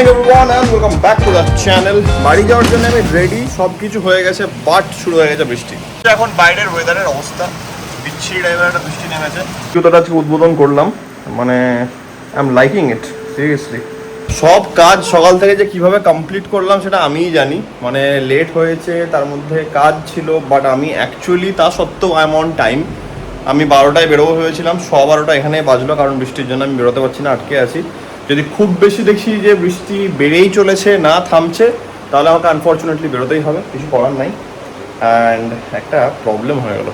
Morning everyone and welcome back to the channel. বাড়ি যাওয়ার জন্য আমি রেডি, সব কিছু হয়ে গেছে, বাট শুরু হয়ে গেছে বৃষ্টি। এখন বাইরের ওয়েদারের অবস্থা বিচ্ছিরি টাইপের একটা বৃষ্টি নেমেছে। জুতোটা আজকে উদ্বোধন করলাম, মানে I am liking it seriously. সব কাজ সকাল থেকে যে কিভাবে কমপ্লিট করলাম সেটা আমিই জানি, মানে লেট হয়েছে, তার মধ্যে কাজ ছিল, বাট আমি অ্যাকচুয়ালি তা সত্ত্বেও আই এম অন টাইম। আমি 12টায় বেরোবো ভেবেছিলাম, 12:15 এখানে বাজলো, কারণ বৃষ্টির জন্য আমি বেরোতে পারছি না, আটকে আছি। যদি খুব বেশি দেখি যে বৃষ্টি বেড়েই চলেছে, না থামছে, তাহলে আমাকে আনফর্চুনেটলি বেরোতেই হবে, কিছু করার নাই। অ্যান্ড একটা প্রবলেম হয়ে গেল,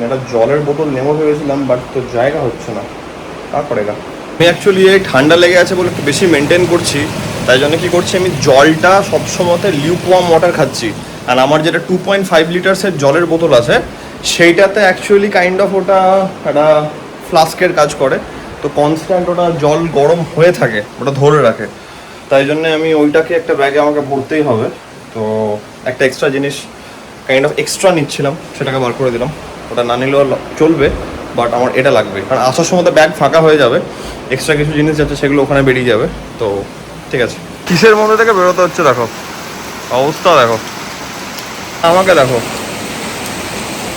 একটা জলের বোতল নেবো ভেবেছিলাম, বাট তো জায়গা হচ্ছে না, তা করেগা। আমি অ্যাকচুয়ালি এই ঠান্ডা লেগে আছে বলে একটু বেশি মেনটেন করছি, তাই জন্য কী করছি, আমি জলটা সবসময়তে লিউকওয়ার্ম ওয়াটার খাচ্ছি। আর আমার যেটা 2.5 লিটার্সের জলের বোতল আছে, সেইটাতে অ্যাকচুয়ালি কাইন্ড অফ ওটা একটা ফ্লাস্কের কাজ করে, তো কনস্ট্যান্ট ওটা জল গরম হয়ে থাকে, ওটা ধরে রাখে। তাই জন্যে আমি ওইটাকে একটা ব্যাগে আমাকে ভরতেই হবে। তো একটা এক্সট্রা জিনিস কাইন্ড অফ এক্সট্রা নিচ্ছিলাম, সেটাকে বার করে দিলাম। ওটা না নিলেও চলবে, বাট আমার এটা লাগবে, কারণ আসার সময় তো ব্যাগ ফাঁকা হয়ে যাবে, এক্সট্রা কিছু জিনিস যাচ্ছে সেগুলো ওখানে বেরিয়ে যাবে। তো ঠিক আছে, কিসের মধ্যে থেকে বেরোতে হচ্ছে দেখো, অবস্থা দেখো, আমাকে দেখো,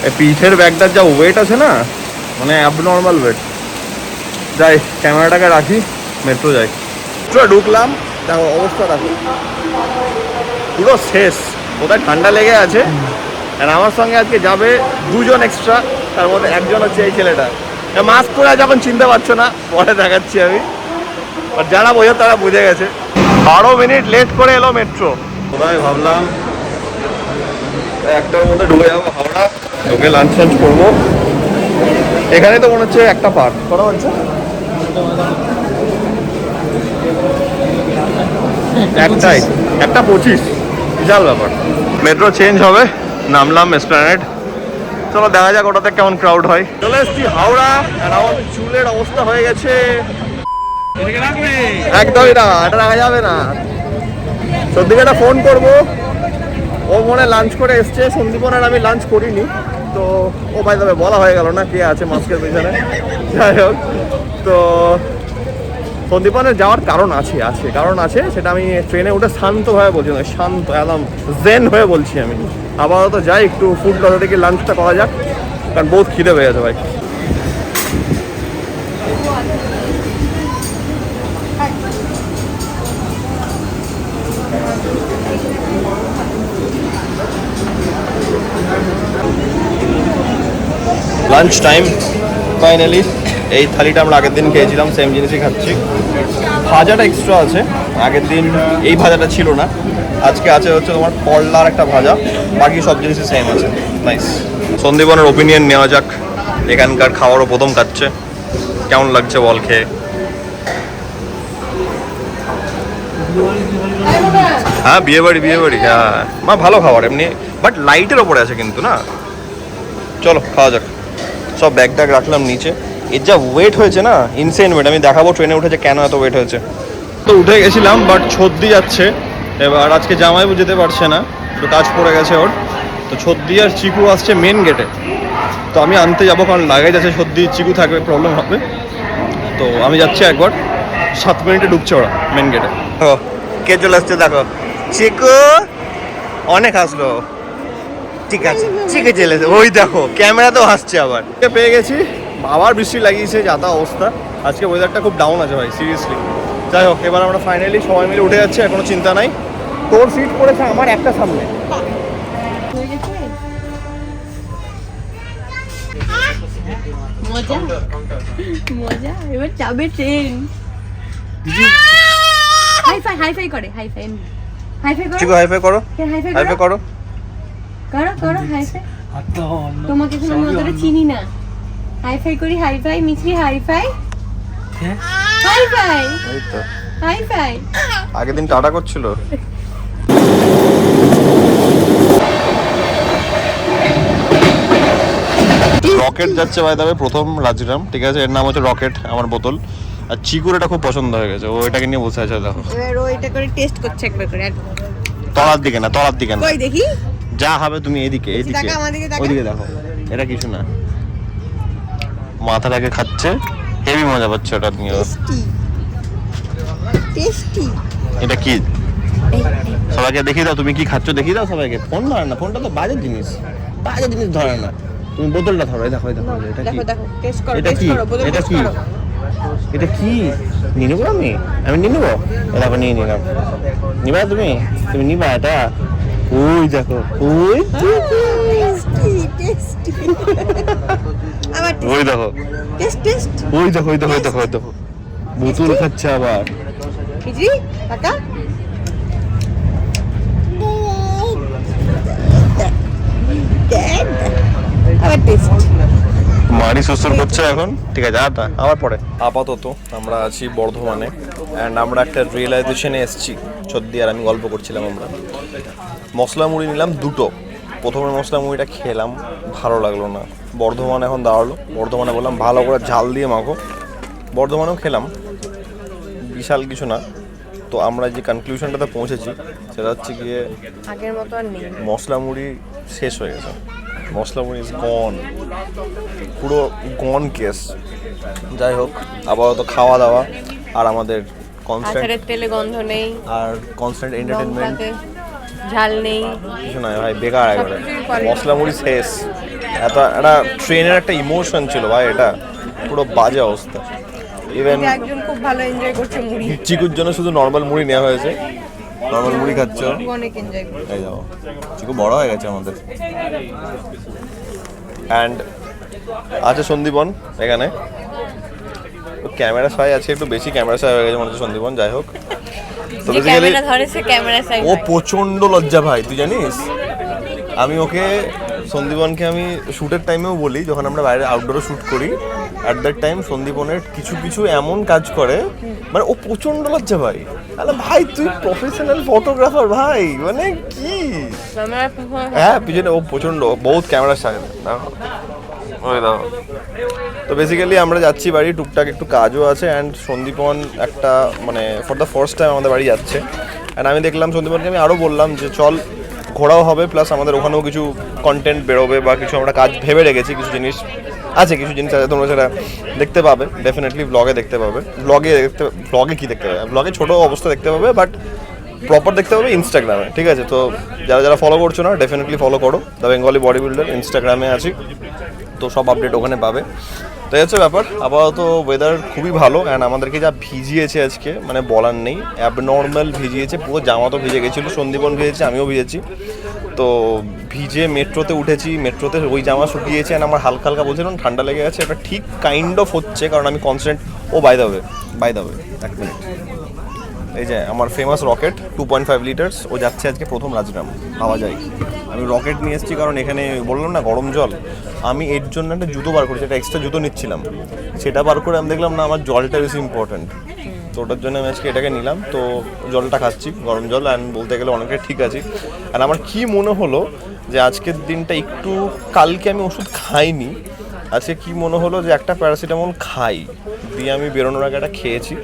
এই পিঠের ব্যাগটার যা ওয়েট আছে না, মানে অ্যাবনর্মাল ওয়েট। যাই, ক্যামেরাটাকে রাখি, মেট্রো যাই। মেট্রো ঢুকলাম, দেখো অবস্থা দেখো, পুরো শেষ। কোথায় ঠান্ডা লেগে আছে। আর আমার সঙ্গে আজকে যাবে দুজন এক্সট্রা, তার মধ্যে একজন হচ্ছে এই ছেলেটা। মাস্ক পরে যখন চিনতে পারছো না, পরে দেখাচ্ছি আমি, আর যারা বোঝো তারা বুঝে গেছে। 12 মিনিট লেট করে এলো মেট্রো। কোথায় ভাবলাম 1টার মধ্যে ঢুকে যাবো হাওড়া, ঢুকে লাঞ্চ টাঞ্চ করবো। এখানে তো মনে হচ্ছে একটা পার করা হচ্ছে, একটাই, 1:25, বিশাল ব্যাপার। মেট্রো চেঞ্জ হবে, নামলাম এসপ্ল্যানেড। চলো দেখা যাক ওটাতে কেমন ক্রাউড হয়। চলে এসছি হাওড়া, আর আমার চুলের অবস্থা হয়ে গেছে একদমই না, এটা রাখা যাবে না। সন্দীপকে একটা ফোন করবো, ও মনে লাঞ্চ করে এসছে, সন্দীপন আর আমি লাঞ্চ করিনি, তো ও ভাই তবে বলা হয়ে গেল না কে আছে মাস্কের পেছনে। যাই হোক, তো সন্দীপনের যাওয়ার কারণ আছে, সেটা আমি ট্রেনে উঠে শান্তভাবে বলছি না, শান্ত একদম জেন হয়ে বলছি আমি। আপাতত যাই, একটু ফুড প্লাজা থেকে লাঞ্চটা করা যাক, কারণ বহুত খিদে পেয়ে গেছে ভাই। Lunch time finally. এই থালিটা আমরা আগের দিন খেয়েছিলাম, সেম জিনিসই খাচ্ছি। ভাজাটা এক্সট্রা আছে, আগের দিন এই ভাজাটা ছিল না, আজকে আছে হচ্ছে তোমার করলার একটা ভাজা, বাকি সব জিনিসই সেম আছে। নাইস। সন্দীপনের ওপিনিয়ন নেওয়া যাক, এখানকার খাবারও প্রথম খাচ্ছে, কেমন লাগছে বল খেয়ে। হ্যাঁ বিয়ে বাড়ি, হ্যাঁ মা ভালো খাবার এমনি, বাট লাইটের ওপরে আছে কিন্তু না। চলো খাওয়া যাক। সব ব্যাগ ট্যাগ রাখলাম নিচে। এর যা ওয়েট হয়েছে না, ইনসেন ওয়েট। আমি দেখাবো ট্রেনে উঠেছে কেন এত ওয়েট হয়েছে। তো উঠে গেছিলাম, বাট ছদ্দি যাচ্ছে এবার, আজকে জামাইবু যেতে পারছে না, একটু কাজ পড়ে গেছে ওর। তো ছদ্দি আর চিকু আসছে মেন গেটে, তো আমি আনতে যাবো, কারণ লাগেজ আছে, ছদ্দি চিকু থাকবে, প্রবলেম হবে। তো আমি যাচ্ছি একবার, 7 মিনিটে ঢুকছে ওরা মেন গেটে। ও কে চলে আসছে দেখো, চিকু অনেক হাসলো। ঠিক আছে, চিকে চলে এসে, ওই দেখো ক্যামেরাতেও হাসছে আবার। পেয়ে গেছি, আবার বৃষ্টি লাগিয়েছে, যাতা অবস্থা। আজকে ওয়েদারটা খুব ডাউন আছে ভাই, সিরিয়াসলি। যাই হোক, এবার আমরা ফাইনালি সবাই মিলে উঠে যাচ্ছে, কোনো চিন্তা নাই। তোর সিট পড়েছে আমার একটা সামনে। মজা মজা, এবার যাবে ট্রেন। হাইফাই করে, হাইফাই করো, চিকু হাইফাই করো, হাইফাই করো, করো হাইফাই। তোমাকে এখন আমি অতটা চিনি না, হাইফাই করি, হাইফাই মিছরি, হাইফাই হাইফাই, এই তো হাইফাই। আগের দিন টাটা করছিল। রকেট যাচ্ছে ভাই, তবে প্রথম রাজগ্রাম, ঠিক আছে, এর নাম হচ্ছে রকেট, আমার বোতল। আর চিকুর এটা খুব পছন্দ হয়ে গেছে, ও এটাকে নিয়ে বসে আছে দেখো। এবার ও এটা করে টেস্ট করছে একবার করে। তলার দিকে না, তলার দিকে না, কই দেখি যা হবে তুমি এদিকে, তাকা, আমাদেরকে তাকা। ওইদিকে দেখো, এটা কিছু না। মাথাটাকে খাচ্ছে, হেভি মজা পাচ্ছে ওটা নিয়ে। Tasty tasty. টেস্টি। এটা কি সবাইকে দেখিয়ে দাও, তুমি কি খাচ্ছ দেখিয়ে দাও সবাইকে। ফোন ধরে না, ফোনটা তো বাজে জিনিস ধরে না। তুমি বোতলটা ধরো, এই দেখো এটা কি, দেখো টেস্ট করো, এটা কি, এটা কি, এটা কি নিয়ে নেবো আমি নিয়ে নেবো। দেখো নিয়ে নিলাম, নিবা তুমি নিবা এটা। ওই দেখো ওই টেস্টি টেস্টি। আবার ওই দেখো টেস্ট টেস্ট। ওই দেখো ওই দেখো ওই দেখো ওই দেখো বোতল খাচ্ছে আবার। খিচড়ি কাকা আবার টেস্ট। মারি শ্বশুর করছে এখন, ঠিক আছে আবার পরে। আপাতত আমরা আছি বর্ধমানে অ্যান্ড আমরা একটা রিয়েলাইজেশনে এসেছি। সত্যি আর আমি গল্প করছিলাম, আমরা মশলা মুড়ি নিলাম দুটো। প্রথমে মশলা মুড়িটা খেলাম, ভালো লাগলো না। বর্ধমানে এখন দাঁড়ালো, বর্ধমানে বললাম ভালো করে ঝাল দিয়ে মাখো। বর্ধমানেও খেলাম, বিশাল কিছু না। তো আমরা যে কনক্লুশনটাতে পৌঁছেছি সেটা হচ্ছে গিয়ে আগের মতো আর নেই, মশলা মুড়ি শেষ হয়ে গেছে। মশলা মুড়ি ইজ গন, পুরো গন কেস। যাই হোক, আপাতত খাওয়া দাওয়া আর আমাদের কনস্ট্যান্ট আচারের তেলে গন্ধ নেই, আর কনস্ট্যান্ট এন্টারটেনমেন্ট ঝাল নেই, কিছু নয় ভাই, বেকার একবারে। মশলা মুড়ি শেষ। একটা ট্রেনের একটা ইমোশন ছিল ভাই, এটা পুরো বাজে অবস্থা। ইভেন একজন খুব ভালো এনজয় করছে মুড়ি, চিকুর জন্য শুধু নর্মাল মুড়ি নেওয়া হয়েছে। নর্মাল মুড়ি খাচ্ছ, অনেক এনজয় করছে। এই যাও চিকু বড় হয়ে গেছে আমাদের। অ্যান্ড আছে সন্দীপন এখানে, ক্যামেরা সাই আছে একটু বেশি, ক্যামেরা সাই হয়ে গেছে মনে হচ্ছে সন্দীপন। যাই হোক, তো বেসিক্যালি ও প্রচন্ড লজ্জা ভাই, তুই জানিস। আমি ওকে সন্দীপনকে আমি শ্যুটের টাইমেও বলি, যখন আমরা বাইরে আউটডোরে শ্যুট করি, অ্যাট দ্যাট টাইম সন্দীপনের কিছু কিছু এমন কাজ করে, মানে ও প্রচন্ড লজ্জা ভাই। তাহলে ভাই তুই প্রফেশনাল ফটোগ্রাফার ভাই, মানে কি। হ্যাঁ পিছনে ও প্রচন্ড বহুত ক্যামেরা সামনে ওই দাও। তো বেসিক্যালি আমরা যাচ্ছি বাড়ি, টুকটাক একটু কাজও আছে। অ্যান্ড সন্দীপন একটা মানে ফর দ্য ফার্স্ট টাইম আমাদের বাড়ি যাচ্ছে। অ্যান্ড আমি দেখলাম সন্দীপনকে আমি আরও বললাম যে চল ঘোরাও হবে, প্লাস আমাদের ওখানেও কিছু কন্টেন্ট বেরোবে বা কিছু আমরা কাজ ভেবে রেখেছি। কিছু জিনিস আছে তোমরা সেটা দেখতে পাবে, ডেফিনেটলি ব্লগে দেখতে পাবে। ব্লগে কি দেখতে পাবে, ব্লগে ছোটো অবস্থা দেখতে পাবে, বাট প্রপার দেখতে পাবে ইনস্টাগ্রামে, ঠিক আছে। তো যারা ফলো করছো না ডেফিনেটলি ফলো করো, দ্য বেঙ্গলি বডি বিল্ডার ইনস্টাগ্রামে আছি, তো সব আপডেট ওখানে পাবে। তো এই হচ্ছে ব্যাপার। আপাতত ওয়েদার খুবই ভালো। অ্যান্ড আমাদেরকে যা ভিজিয়েছে আজকে মানে বলার নেই, অ্যাবনর্মাল ভিজিয়েছে, পুরো জামা তো ভিজে গেছিলো, সন্দীপন ভিজেছে, আমিও ভিজেছি। তো ভিজে মেট্রোতে উঠেছি, মেট্রোতে ওই জামা শুকিয়েছে। অ্যান্ড আমার হালকা হালকা বলছিলাম ঠান্ডা লেগে গেছে, এটা ঠিক কাইন্ড অফ হচ্ছে, কারণ আমি কনস্ট্যান্ট বাই দ্য ওয়ে এক মিনিট, এই যে আমার ফেমাস রকেট 2.5 লিটার্স, ও যাচ্ছে আজকে প্রথম রাজগ্রাম পাওয়া যায়। আমি রকেট নিয়ে এসেছি কারণ এখানে বললাম না গরম জল, আমি এর জন্য একটা জুতো বার করেছি, একটা এক্সট্রা জুতো নিচ্ছিলাম, সেটা বার করে আমি দেখলাম না আমার জলটা বেশি ইম্পর্ট্যান্ট, তো ওটার জন্য আমি আজকে এটাকে নিলাম। তো জলটা খাচ্ছি গরম জল, অ্যান্ড বলতে গেলে অনেকটাই ঠিক আছে। আর আমার কি মনে হলো যে আজকের দিনটা একটু, কালকে আমি ওষুধ খাইনি, আজকে কি মনে হলো যে একটা প্যারাসিটামল খাই, দিয়ে আমি বেরোনোর আগে একটা খেয়েছি।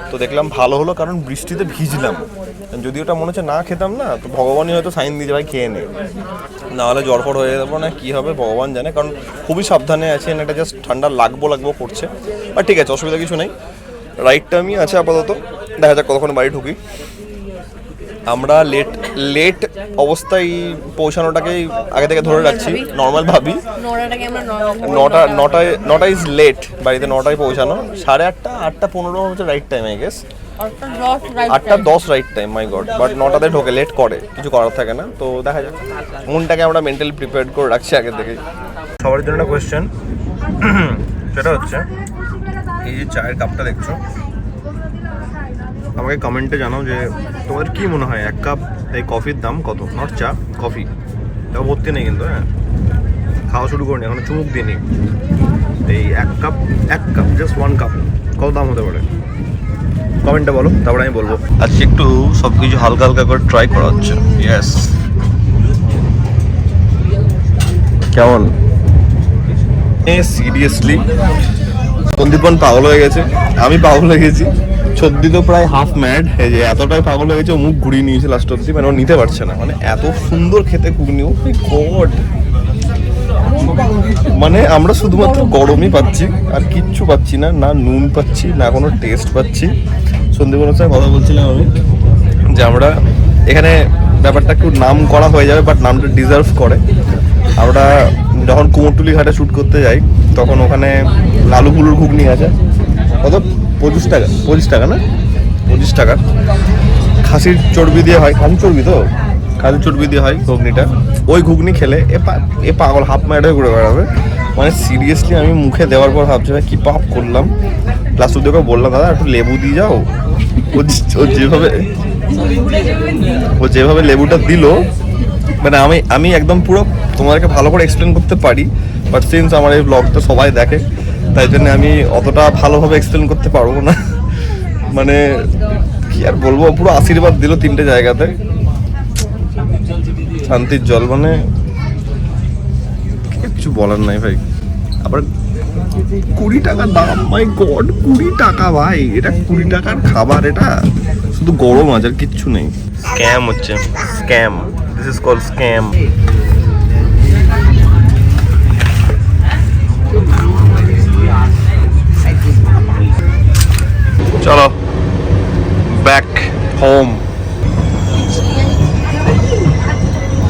তো দেখলাম ভালো হলো, কারণ বৃষ্টিতে ভিজলাম। যদি ওটা মনে হচ্ছে না খেতাম না, তো ভগবানই হয়তো সাইন দিয়ে ভাই খেয়ে নে, নাহলে জ্বরফর হয়ে যাবো না কী হবে ভগবান জানে। কারণ খুবই সাবধানে আছি, এটা জাস্ট ঠান্ডা লাগবো করছে, আর ঠিক আছে অসুবিধা কিছু নেই। রাইট টাইমই আছে আপাতত, দেখা যাক কতক্ষণ বাড়ি ঢুকি। আমরা লেট অবস্থায় পৌঁছানোটাকেই আগে থেকে ধরে রাখছি, নর্মাল ভাবি। নটা ইজ লেট, বাড়িতে 9টায় পৌঁছানো, 8:30 হচ্ছে right time I guess, 8:10 right time, my God. But 9টাতে ঢোকে, লেট করে, কিছু করার থাকে না। তো দেখা যাক, মনটাকে আমরা মেন্টালি প্রিপেয়ার করে রাখছি আগে থেকেই। সবার জন্য একটা কোয়েশ্চেন, সেটা হচ্ছে এই যে চায়ের কাপটা দেখছো, আমাকে কমেন্টে জানাও যে তোমাদের কি মনে হয় এক কাপ এই কফির দাম কত, নট চা, কফি। তাও ভর্তি নেই কিন্তু, হ্যাঁ খাওয়া শুরু করিনি এখনো, চুমুক দিইনি। এই এক কাপ জাস্ট 1 কাপ কত দাম হতে পারে, কমেন্টে বলো, তারপরে আমি বলবো। আজকে একটু সব কিছু হালকা হালকা করে ট্রাই করা হচ্ছে। ইয়েস, কেমন সিরিয়াসলি সন্দীপন পাগল হয়ে গেছে, আমি পাগল হয়ে গেছি, সত্যি তো প্রায় হাফ ম্যাড, এই যে এতটাই পাগল হয়ে গেছে ও মুখ ঘুরিয়ে নিয়েছে লাস্ট অব্দি, মানে ও নিতে পারছে না, মানে এত সুন্দর খেতে ঘুগনি, ও গড। মানে আমরা শুধুমাত্র গরমই পাচ্ছি আর কিচ্ছু পাচ্ছি না, না নুন পাচ্ছি না কোনো টেস্ট পাচ্ছি। সো সন্দীপনের সাথে কথা বলছিলাম আমি যে আমরা এখানে ব্যাপারটা একটু নাম করা হয়ে যাবে, বাট নামটা ডিজার্ভ করে। আমরা যখন কুমোরটুলি ঘাটে শ্যুট করতে যাই তখন ওখানে লালু পুলুর ঘুগনি আছে, কত 25 টাকা, 25 টাকা না 25 টাকা। খাসির চর্বি দিয়ে হয়, খাসির চর্বি তো, খাসির চর্বি দিয়ে হয় ঘুগনিটা। ওই ঘুগনি খেলে এ পাগল হাফ মাইটা ঘুরে বেড়াবে। মানে সিরিয়াসলি আমি মুখে দেওয়ার পর ভাবছি ভাই কি পাপ করলাম। প্লাস ওদেরকে বললাম দাদা একটু লেবু দিয়ে যাও। ও যেভাবে লেবুটা দিল, মানে আমি একদম পুরো তোমাদেরকে ভালো করে এক্সপ্লেন করতে পারি, বাট সিন্স আমার এই ব্লগটা সবাই দেখে তাই জন্য আমি অতটা ভালোভাবে এক্সপ্লেন করতে পারবো না। মানে কি আর বলবো, পুরো আশীর্বাদ দিল 3টে জায়গাতে, শান্তির জল, মানে কিছু বলার নাই ভাই। আবার 20 টাকা দাম, মাই গড 20 টাকা ভাই, এটা 20 টাকার খাবার, এটা শুধু গরম আছে আর কিচ্ছু নেই। স্ক্যাম হচ্ছে, scam, this is called scam. চলো ব্যাক হোম।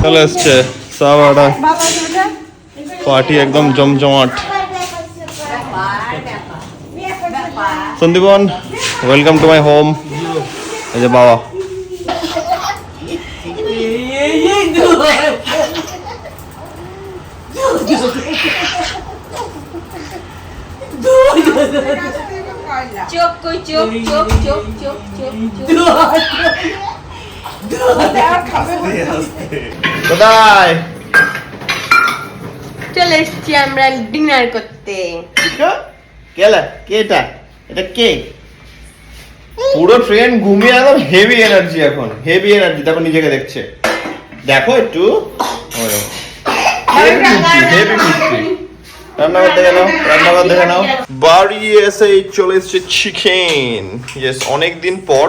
চলে এসছে সাবাটা পার্টি, একদম জমজমাট। Sandipan welcome to my home. এই যে বাবা, চোখ কই চোখ চোখ চোখ চোখ চোখ কোথায় চলে এসছি আমরা ডিনার করতে। কেলা কেটা এটা কে? পুরো ট্রেন ঘুমিয়ে একদম হেভি এনার্জি, এখন হেভি এনার্জি। তারপর নিজেকে দেখছে, দেখো একটু রান্না করতে গেল, রান্না করতে গেল। বাড়ি এসে চলে এসছে চিকেন। ইয়েস, অনেকদিন পর,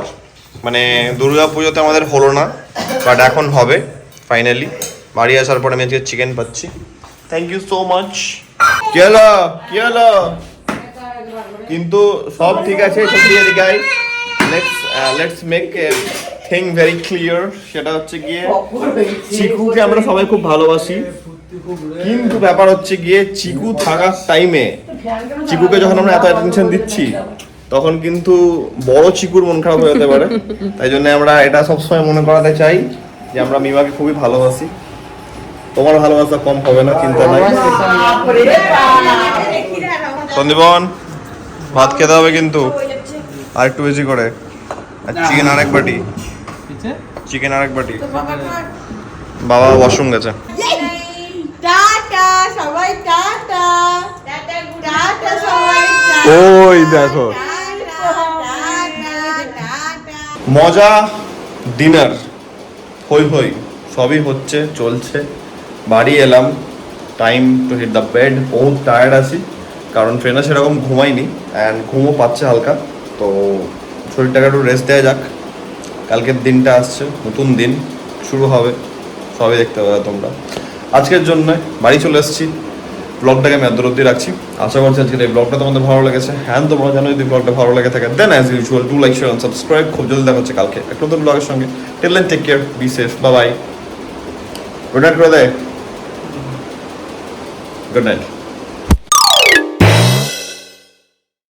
মানে দুর্গা পুজোতে আমাদের হলো না, বাট এখন হবে ফাইনালি। বাড়ি আসার পর আমি আজকে চিকেন পাচ্ছি। Thank you so much. কি হলো কি হলো? কিন্তু সব ঠিক আছে, সত্যি এদিকে let's make thing very clear. সেটা হচ্ছে গিয়ে চিকুকে আমরা সবাই খুব ভালোবাসি, কিন্তু ব্যাপার হচ্ছে গিয়ে চিকু থাকার টাইমে চিকুকে যখন আমরা এত অ্যাটেনশন দিচ্ছি তখন কিন্তু বড় চিকুর মন খারাপ হয়ে যেতে পারে। তাই জন্য আমরা এটা সবসময় মনে করাতে চাই যে আমরা মিমাকে খুবই ভালোবাসি। তোমার ভালোবাসা কম হবে না, চিন্তা নাই। সন্দীপন ভাত খেতে হবে কিন্তু আর একটু বেশি করে, আর চিকেন আরেক বাটি, চিকেন আরেক বাটি। বাবা ওয়াশরুম গেছে। টাটা সবাই, টাটা টাটা সবাই, ওই দেখো মজা, ডিনার, হই হই সবই হচ্ছে, চলছে। বাড়ি এলাম, time to hit the bed. বহুত টায়ার্ড আছি কারণ ট্রেনে সেরকম ঘুমাইনি, অ্যান্ড ঘুমও পাচ্ছে হালকা। তো শরীরটাকে একটু রেস্ট দেওয়া যাক। কালকের দিনটা আসছে, নতুন দিন শুরু হবে, সবই দেখতে পাবে তোমরা। আজকের জন্য বাড়ি চলে এসেছি। ব্লগটাকে আমি এত অবধি রাখছি। আশা করছি আজকের এই ব্লগটা তোমাদের ভালো লেগেছে। হ্যাঁ, তোমরা জানো যদি ব্লগটা ভালো লেগে থাকে then as usual do like, share and subscribe. খুব জলদি দেখা হচ্ছে কালকে একটা নতুন ব্লগের সঙ্গে। Till then take care, be safe, bye bye. Good night করে দেয়, গুড নাইট।